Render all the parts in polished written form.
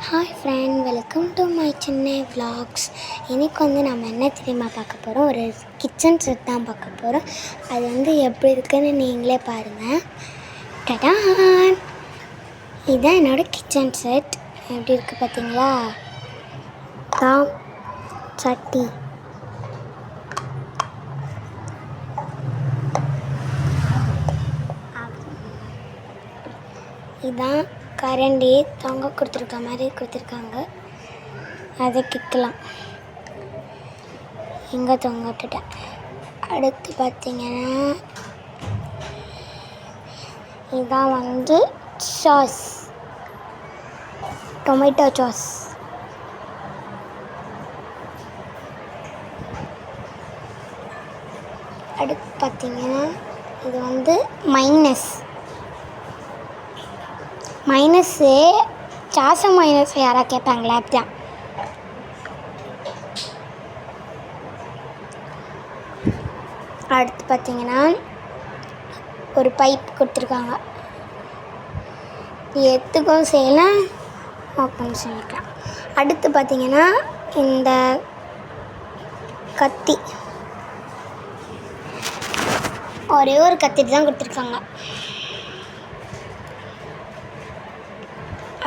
Hi friend, welcome to my Chennai vlogs. இன்றைக்கி நம்ம என்ன தெரியுமா பார்க்க போகிறோம், ஒரு கிச்சன் செட் தான் பார்க்க போகிறோம். அது எப்படி இருக்குன்னு நீங்களே பாருங்கள். டடான், இதுதான் என்னோடய கிச்சன் செட். எப்படி இருக்குது பார்த்தீங்களா? தாம் சட்டி, இதுதான் கரண்டி தொங்க கொடுத்துருக்க மாதிரி கொடுத்துருக்காங்க. அதை கிக்கலாம், இங்கே தொங்க விட்டுட்டேன். அடுத்து பார்த்திங்கன்னா இதுதான் சாஸ், டொமேட்டோ சாஸ். அடுத்து பார்த்திங்கன்னா இது மைனஸு சாசம் மைனஸ் யாராவது கேட்பாங்களா? அப்படிதான். அடுத்து பார்த்திங்கன்னா ஒரு பைப் கொடுத்துருக்காங்க. எத்துக்கும் செய்யலாம், ஓப்பன் பண்ணிக்கலாம். அடுத்து பார்த்திங்கன்னா இந்த கத்தி, ஒரே ஒரு கத்தி தான் கொடுத்துருக்காங்க.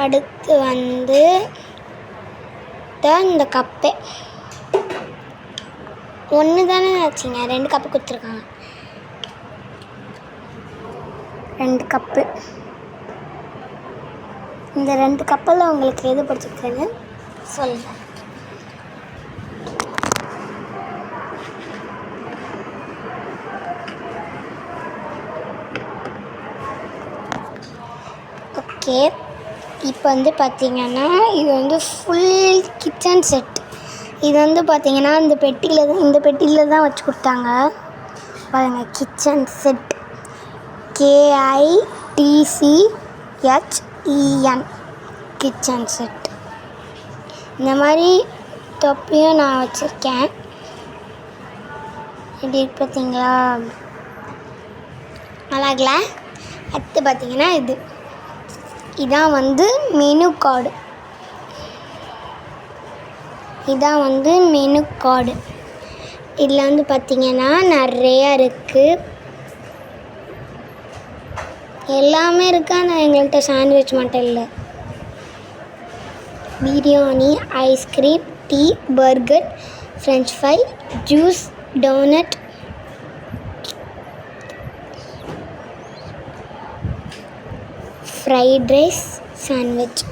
அடுத்து இந்த கப்பே ஒன்று தானே ஆச்சுங்க, 2 கப்பு கொடுத்துருக்காங்க. 2 கப்பு. இந்த 2 கப்பில் உங்களுக்கு எது பிடிச்சிருக்குன்னு சொல்லுங்கள். ஓகே, இப்போ பார்த்திங்கன்னா இது ஃபுல் கிச்சன் செட். இது பார்த்திங்கன்னா இந்த பெட்டியில் தான் வச்சு கொடுத்தாங்க பாருங்கள். Kitchen set, KITCHEN, kitchen set. இந்த மாதிரி தொப்பியும் நான் வச்சுருக்கேன். எப்படி பார்த்தீங்களா? அழகில். அடுத்து பார்த்திங்கன்னா இதான் மெனு கார்டு. Menu card. இதில் பார்த்திங்கன்னா நிறையா இருக்குது, எல்லாமே இருக்குது. ஆனால் எங்கள்கிட்ட சாண்ட்விச் மட்டும் இல்லை. Biryani, ice cream, tea, burger, French fry, juice, donut, fried rice, sandwich.